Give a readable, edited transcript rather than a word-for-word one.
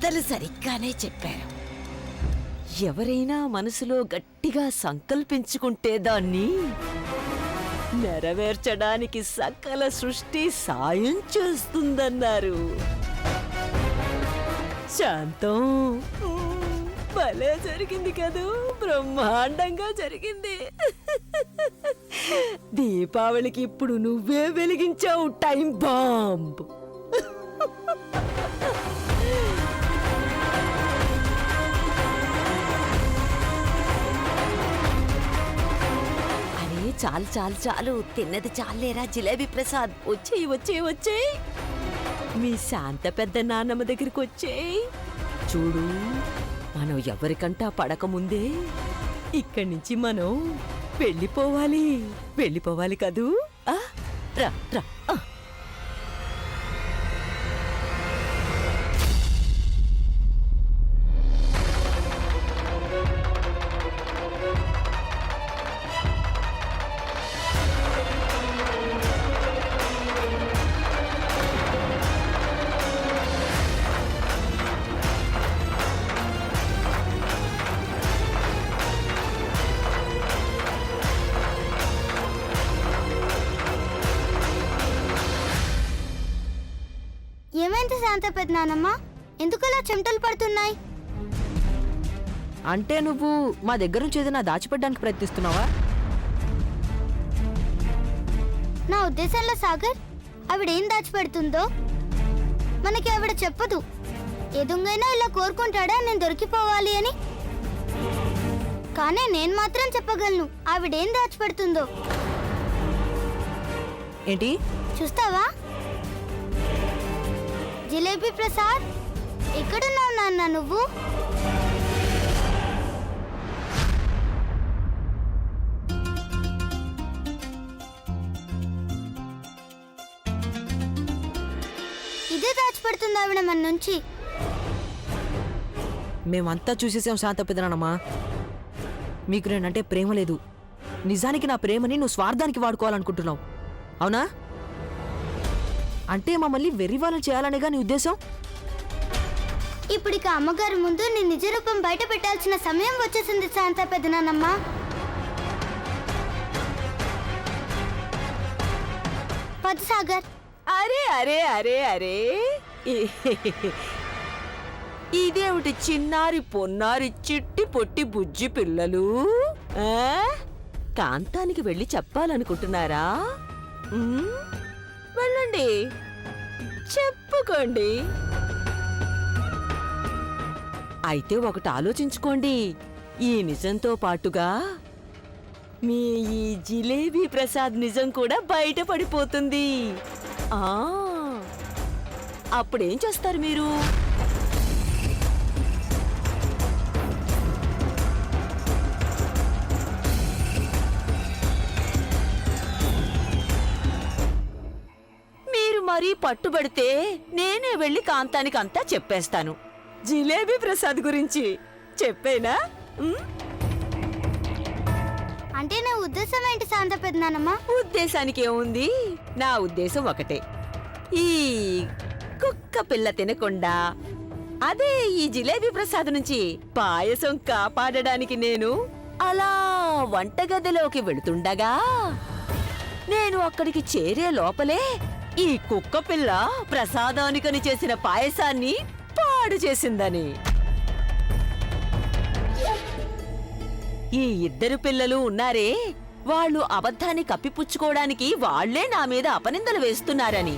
పెద్దలు సరిగ్గానే చెప్పారు. ఎవరైనా మనసులో గట్టిగా సంకల్పించుకుంటే దాన్ని నెరవేర్చడానికి సకల సృష్టి సాయం చేస్తుందన్నారు. శాంతం, భలే జరిగింది కదూ, బ్రహ్మాండంగా జరిగింది. దీపావళికి ఇప్పుడు నువ్వే వెలిగించావు టైం బాంబ్. అరే చాలు చాలు చాలు, తిన్నది చాలేరా జిలేబీ ప్రసాద్. వచ్చేయి వచ్చేయి వచ్చేయి, మీ శాంత పెద్ద నాన్నమ్మ దగ్గరికి వచ్చేయి. చూడు, మనం ఎవరికంటా పడకముందే ఇక్కడి నుంచి మనం వెళ్ళిపోవాలి కదూ. రా రా. ఏమైంది శాంత పెద్దనానమ్మ, ఎందుకలా చెమటలు పడుతున్నాయి? అంటే నువ్వు మా దగ్గర నుంచి ఏదైనా దాచిపెట్టడానికి ప్రయత్నిస్తున్నావా? నా ఉద్దేశంలో సాగర్, ఆవిడేం దాచిపెడుతుందో మనకి ఆవిడ చెప్పదు. ఏ దొంగైనా ఇలా కోరుకుంటాడా నేను దొరికిపోవాలి అని? కానీ నేను మాత్రం చెప్పగలను ఆవిడేం దాచిపెడుతుందో. ఏంటి చూస్తావా? జిలేబీ ప్రసాద్, ఎక్కడున్నావు నాన్న నువ్వు? ఇదే దాచిపెడుతుంది ఆవిడ మన నుంచి. మేమంతా చూసేసాం శాంత పెద్దనానమ్మా. మీకు నేనంటే ప్రేమ లేదు. నిజానికి నా ప్రేమని నువ్వు స్వార్థానికి వాడుకోవాలనుకుంటున్నావు, అవునా? అంటే మమ్మల్ని వెర్రివాళ్ళని చేయాలనేగా నీ ఉద్దేశం? ఇప్పటికి అమ్మగారి ముందు నీ నిజ రూపం బయట పెట్టాల్సిన సమయం వచ్చేసింది శాంత పెద్దనానమ్మ. పద సాగర్. అరే అరే అరే అరే, ఇదేమిటి చిన్నారి పొన్నారి చిట్టి పొట్టి బుజ్జి పిల్లలు? కాంతానికి వెళ్ళి చెప్పాలనుకుంటున్నారా? వెళ్ళండి, చెప్పుకోండి. అయితే ఒకటి ఆలోచించుకోండి, ఈ నిజంతో పాటుగా మీ ఈ జిలేబీ ప్రసాద్ నిజం కూడా బయటపడిపోతుంది. అప్పుడేం చేస్తారు మీరు? మరీ పట్టుబడితే నేనే వెళ్ళి కాంతానికి అంతా చెప్పేస్తాను. జిలేబీ ప్రసాద్ గురించి చెప్పేనా? అంటే నా ఉద్దేశం ఏంటి శాంత పెద్దనానమ్మ? ఉద్దేశానికి ఏముంది, నా ఉద్దేశం ఒకటే. ఈ కుక్క పిల్ల తినకుండా అదే ఈ జిలేబీ ప్రసాద్ నుంచి పాయసం కాపాడడానికి నేను అలా వంటగదిలోకి వెళుతుండగా నేను అక్కడికి చేరే లోపలే ఈ కుక్క పిల్ల ప్రసాదానికని చేసిన పాయసాన్ని పాడు చేసిందని. ఈ ఇద్దరు పిల్లలు ఉన్నారే, వాళ్ళు అబద్ధాన్ని కప్పిపుచ్చుకోవడానికి వాళ్లే నా మీద అపనిందలు వేస్తున్నారని.